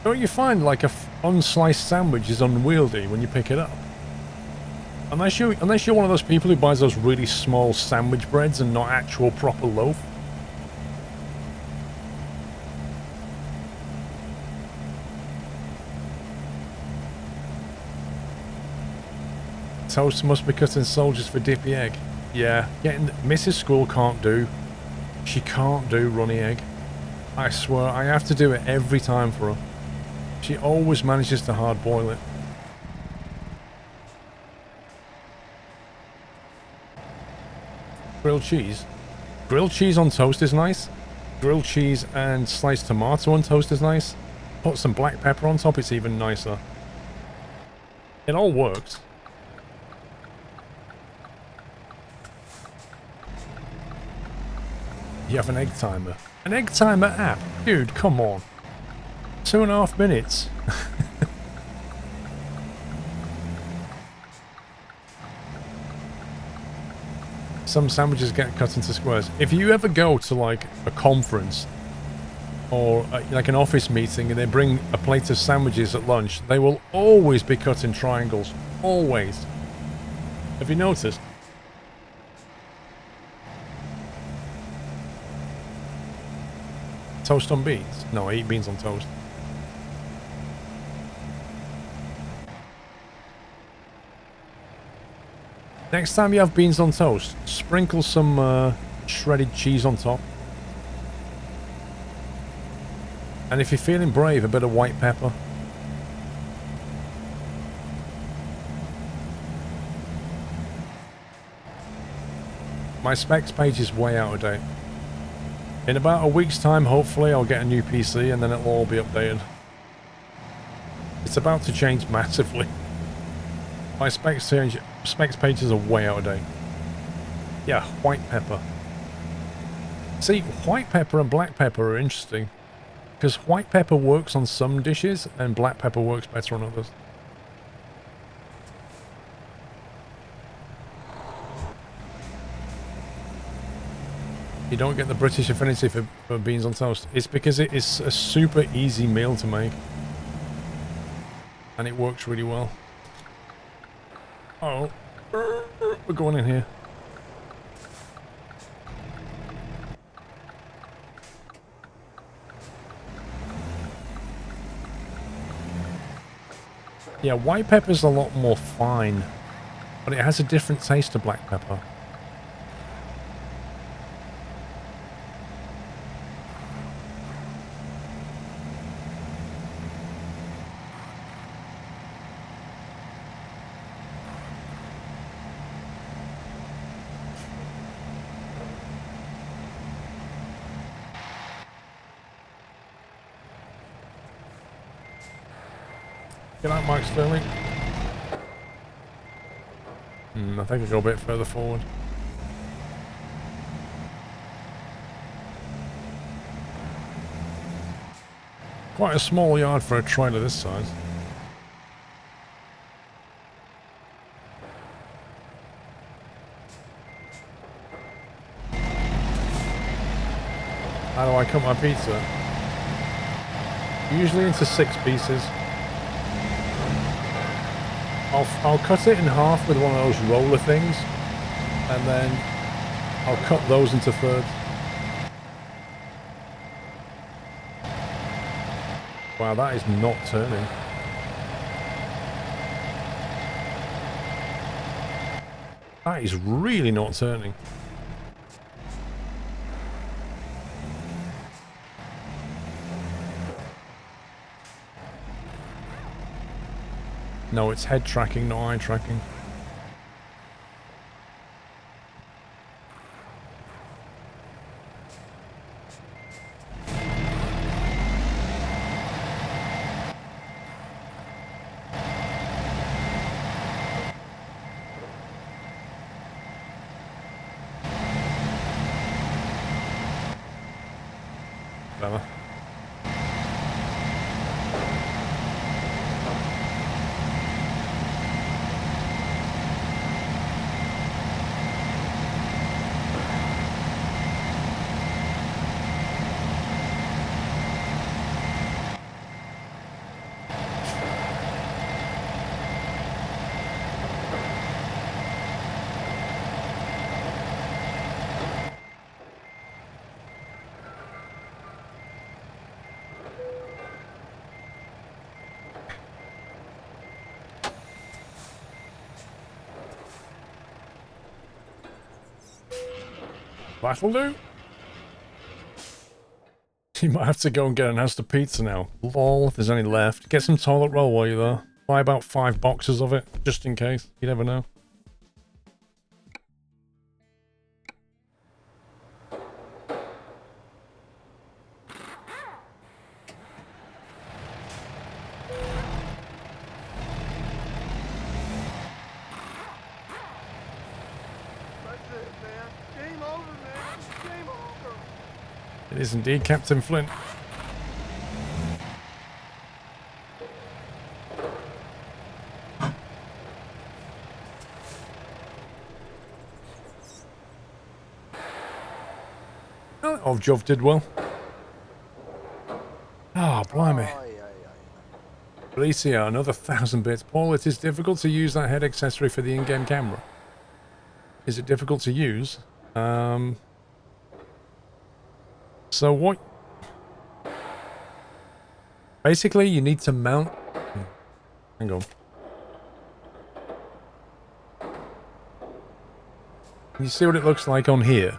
Don't you find like a unsliced sandwich is unwieldy when you pick it up? Unless you're one of those people who buys those really small sandwich breads and not actual proper loaf. Toast must be cut in soldiers for dippy egg. Yeah, getting Mrs. Squirrel can't do. She can't do runny egg. I swear, I have to do it every time for her. She always manages to hard boil it. Grilled cheese. Grilled cheese on toast is nice. Grilled cheese and sliced tomato on toast is nice. Put some black pepper on top, it's even nicer. It all works. You have an egg timer. An egg timer app? Dude, come on. 2.5 minutes. Some sandwiches get cut into squares. If you ever go to like a conference or like an office meeting and they bring a plate of sandwiches at lunch, they will always be cut in triangles. Always. Have you noticed? Toast on beans? No, I eat beans on toast. Next time you have beans on toast, sprinkle some shredded cheese on top. And if you're feeling brave, a bit of white pepper. My specs page is way out of date. In about a week's time, hopefully, I'll get a new PC and then it'll all be updated. It's about to change massively. My specs pages are way out of date. Yeah, white pepper. See, white pepper and black pepper are interesting. Because white pepper works on some dishes and black pepper works better on others. You don't get the British affinity for beans on toast. It's because it is a super easy meal to make. And it works really well. Oh, we're going in here. Yeah, white pepper's a lot more fine, but it has a different taste to black pepper. Get out, Mike Sterling. I think I'll go a bit further forward. Quite a small yard for a trailer this size. How do I cut my pizza? Usually into 6 pieces. I'll cut it in half with one of those roller things, and then I'll cut those into thirds. Wow, that is not turning. That is really not turning. No, it's head tracking, not eye tracking. Better. That'll do. You might have to go and get an Asda pizza now. Lol, if there's any left. Get some toilet roll while you're there. Buy about 5 boxes of it, just in case. You never know. It is indeed Captain Flint. Ovjov did well. Ah, oh, blimey. Alicia, another 1,000 bits. Paul, it is difficult to use that head accessory for the in-game camera. Is it difficult to use? So what? Basically, you need to mount... Hang on. You see what it looks like on here?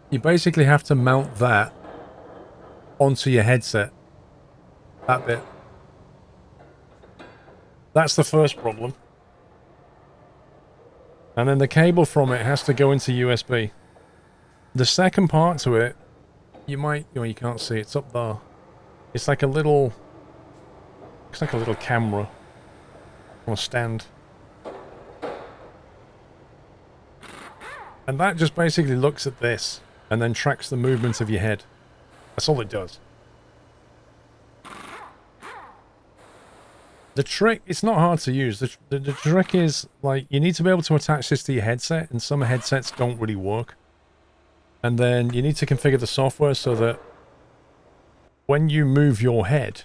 You basically have to mount that onto your headset. That bit. That's the first problem. And then the cable from it has to go into USB. The second part to it, you might, you can't see, it's up there. It's like a little, looks like a little camera on a stand. And that just basically looks at this and then tracks the movement of your head. That's all it does. The trick, it's not hard to use. The trick is, like, you need to be able to attach this to your headset, and some headsets don't really work. And then you need to configure the software so that when you move your head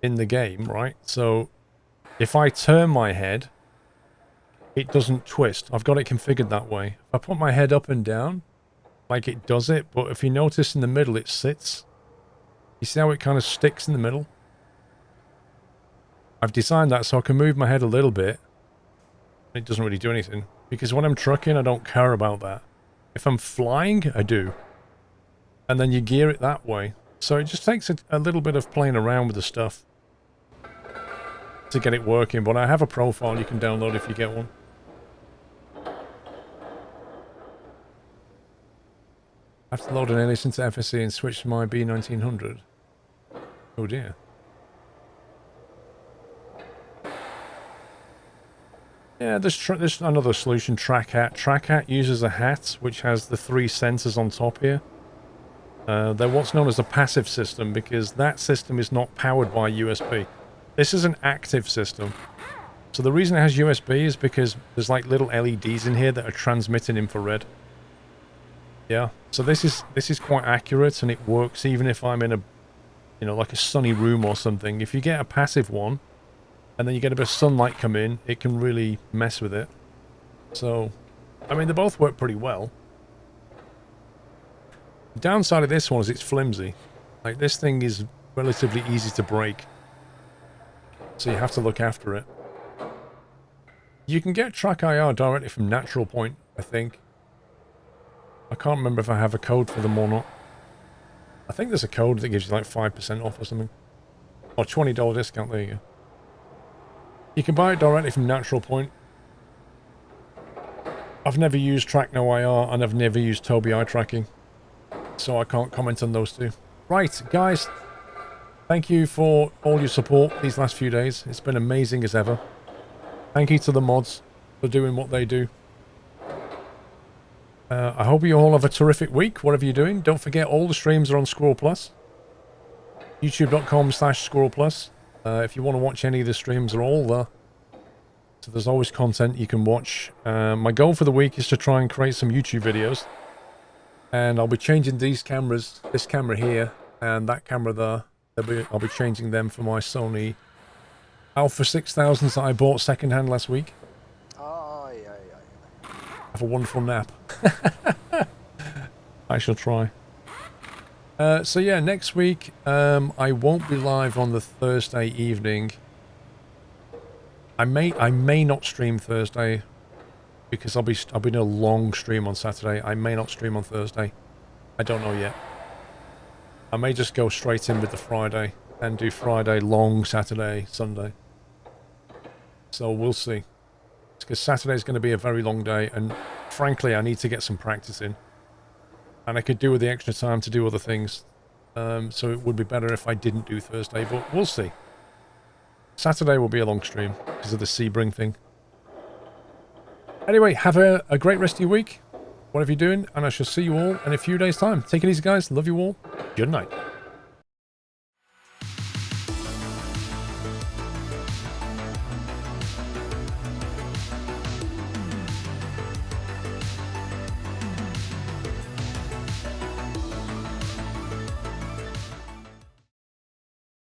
in the game, right? So if I turn my head, it doesn't twist. I've got it configured that way. If I put my head up and down, like it does it, but if you notice in the middle it sits. You see how it kind of sticks in the middle? I've designed that so I can move my head a little bit. It doesn't really do anything. Because when I'm trucking, I don't care about that. If I'm flying, I do. And then you gear it that way. So it just takes a little bit of playing around with the stuff to get it working. But I have a profile you can download if you get one. I have to load an alias into FSC and switch to my B1900. Oh dear. Yeah, there's another solution, TrackHat. TrackHat uses a hat which has the 3 sensors on top here. They're what's known as a passive system because that system is not powered by USB. This is an active system. So the reason it has USB is because there's like little LEDs in here that are transmitting infrared. Yeah. So this is quite accurate, and it works even if I'm in a, you know, like a sunny room or something. If you get a passive one, and then you get a bit of sunlight come in, it can really mess with it. So, I mean, they both work pretty well. The downside of this one is it's flimsy. Like, this thing is relatively easy to break. So you have to look after it. You can get Track IR directly from Natural Point, I think. I can't remember if I have a code for them or not. I think there's a code that gives you like 5% off or something. Or $20 discount, there you go. You can buy it directly from Natural Point. I've never used Track No IR, and I've never used Tobii eye tracking. So I can't comment on those two. Right, guys. Thank you for all your support these last few days. It's been amazing as ever. Thank you to the mods for doing what they do. I hope you all have a terrific week, whatever you're doing. Don't forget, all the streams are on SquirrelPlus. YouTube.com/SquirrelPlus. If you want to watch any of the streams, they're all there. So there's always content you can watch. My goal for the week is to try and create some YouTube videos. And I'll be changing these cameras, this camera here, and that camera there. I'll be changing them for my Sony Alpha 6000s that I bought secondhand last week. Oh, yeah. Have a wonderful nap. I shall try. So yeah, next week I won't be live on the Thursday evening. I may not stream Thursday because I'll be doing a long stream on Saturday. I may not stream on Thursday. I don't know yet. I may just go straight in with the Friday and do Friday long, Saturday, Sunday. So we'll see. Because Saturday's going to be a very long day, and frankly, I need to get some practice in. And I could do with the extra time to do other things. So it would be better if I didn't do Thursday, but we'll see. Saturday will be a long stream because of the Sebring thing. Anyway, have a great rest of your week, whatever you're doing, and I shall see you all in a few days' time. Take it easy, guys. Love you all. Good night.